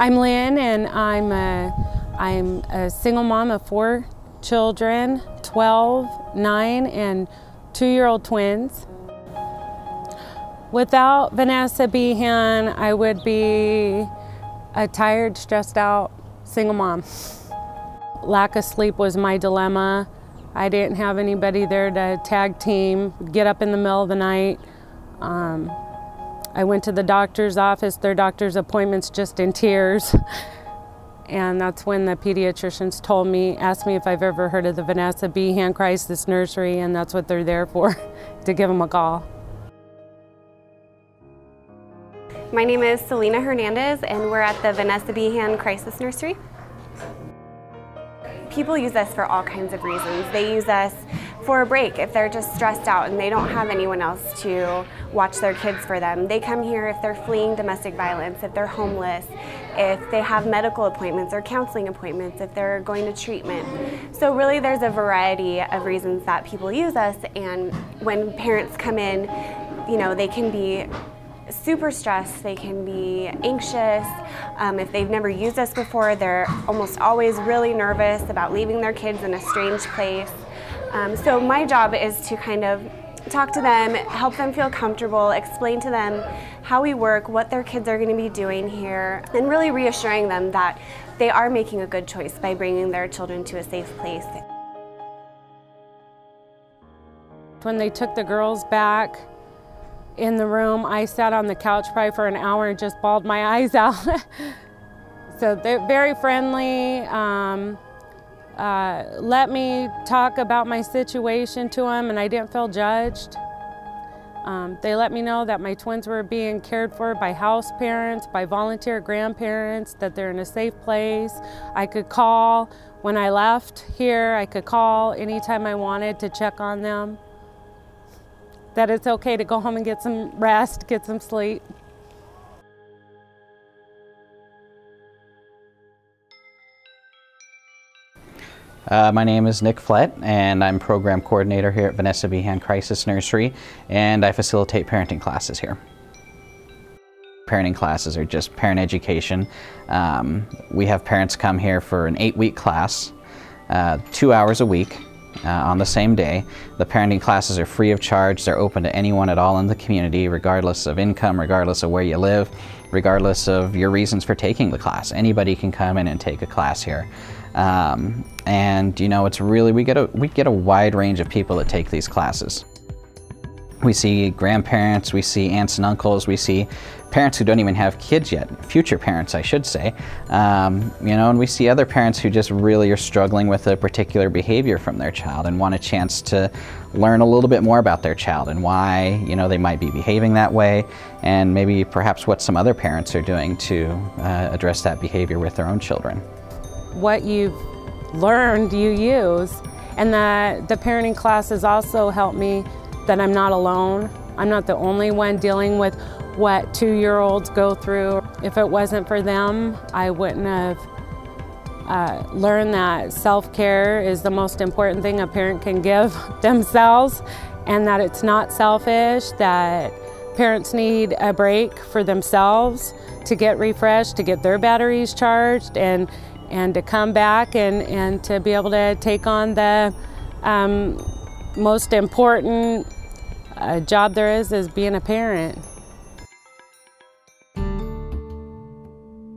I'm Lynn, and I'm a single mom of 4 children, 12, 9, and 2-year-old twins. Without Vanesssa Behan, I would be a tired, stressed out single mom. Lack of sleep was my dilemma. I didn't have anybody there to tag team, get up in the middle of the night. I went to the doctor's office, their doctor's appointments, just in tears. And that's when the pediatricians told me, asked me if I've ever heard of the Vanesssa Behan Crisis Nursery, and that's what they're there for, to give them a call. My name is Selena Hernandez, and we're at the Vanesssa Behan Crisis Nursery. People use us for all kinds of reasons. They use us for a break if they're just stressed out and they don't have anyone else to watch their kids for them. They come here if they're fleeing domestic violence, if they're homeless, if they have medical appointments or counseling appointments, if they're going to treatment. So really there's a variety of reasons that people use us, and when parents come in, you know, they can be super stressed, they can be anxious. If they've never used us before, they're almost always really nervous about leaving their kids in a strange place. So my job is to kind of talk to them, help them feel comfortable, explain to them how we work, what their kids are going to be doing here, and really reassuring them that they are making a good choice by bringing their children to a safe place. When they took the girls back in the room, I sat on the couch probably for an hour and just bawled my eyes out. So they're very friendly, let me talk about my situation to them, and I didn't feel judged. They let me know that my twins were being cared for by house parents, by volunteer grandparents, that they're in a safe place. I could call when I left here, I could call anytime I wanted to check on them. That it's okay to go home and get some rest, get some sleep. My name is Nick Flett, and I'm program coordinator here at Vanesssa Behan Crisis Nursery, and I facilitate parenting classes here. Parenting classes are just parent education. We have parents come here for an 8-week class, 2 hours a week. On the same day. The parenting classes are free of charge. They're open to anyone at all in the community, regardless of income, regardless of where you live, regardless of your reasons for taking the class. Anybody can come in and take a class here. And you know, it's really, we get a wide range of people that take these classes. We see grandparents, we see aunts and uncles, we see parents who don't even have kids yet, future parents I should say, you know, and we see other parents who just really are struggling with a particular behavior from their child and want a chance to learn a little bit more about their child and why, you know, they might be behaving that way, and maybe perhaps what some other parents are doing to address that behavior with their own children. What you've learned, you use, and that the parenting classes also help me that I'm not alone. I'm not the only one dealing with what 2-year-olds go through. If it wasn't for them, I wouldn't have learned that self-care is the most important thing a parent can give themselves, and that it's not selfish, that parents need a break for themselves to get refreshed, to get their batteries charged, and to come back and to be able to take on the most important job there is being a parent.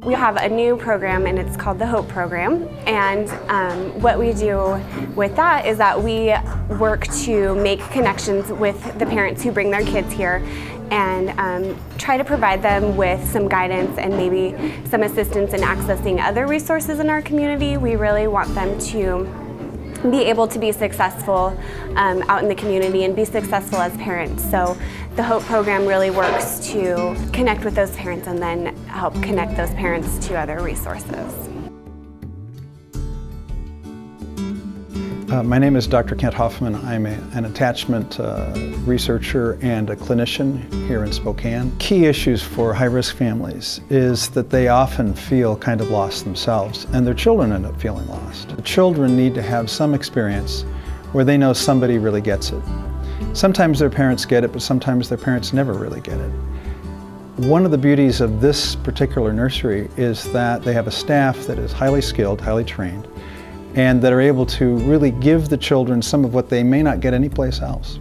We have a new program, and it's called the HOPE program, and what we do with that is that we work to make connections with the parents who bring their kids here and try to provide them with some guidance and maybe some assistance in accessing other resources in our community. We really want them to be able to be successful out in the community and be successful as parents. So the HOPE program really works to connect with those parents and then help connect those parents to other resources. My name is Dr. Kent Hoffman. I'm an attachment researcher and a clinician here in Spokane. Key issues for high-risk families is that they often feel kind of lost themselves, and their children end up feeling lost. The children need to have some experience where they know somebody really gets it. Sometimes their parents get it, but sometimes their parents never really get it. One of the beauties of this particular nursery is that they have a staff that is highly skilled, highly trained, and that are able to really give the children some of what they may not get anyplace else.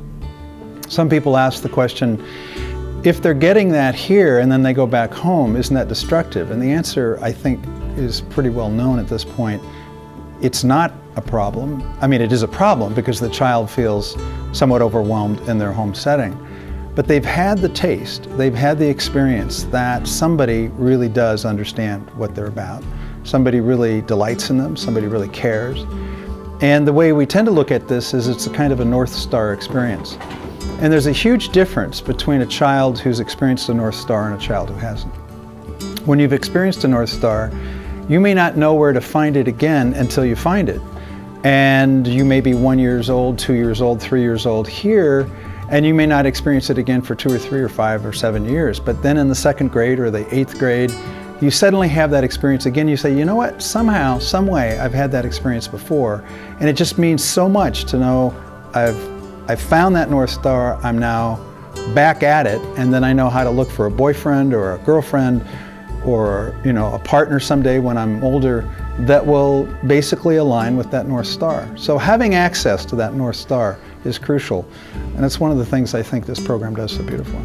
Some people ask the question, if they're getting that here and then they go back home, isn't that destructive? And the answer, I think, is pretty well known at this point. It's not a problem. I mean, it is a problem because the child feels somewhat overwhelmed in their home setting. But they've had the taste, they've had the experience that somebody really does understand what they're about. Somebody really delights in them, somebody really cares. And the way we tend to look at this is it's a kind of a North Star experience. And there's a huge difference between a child who's experienced a North Star and a child who hasn't. When you've experienced a North Star, you may not know where to find it again until you find it. And you may be 1 year old, 2 years old, 3 years old here, and you may not experience it again for 2 or 3 or 5 or 7 years. But then in the 2nd grade or the 8th grade, you suddenly have that experience again. You say, you know what, somehow, some way, I've had that experience before. And it just means so much to know I've found that North Star, I'm now back at it, and then I know how to look for a boyfriend or a girlfriend or, you know, a partner someday when I'm older that will basically align with that North Star. So having access to that North Star is crucial, and it's one of the things I think this program does so beautifully.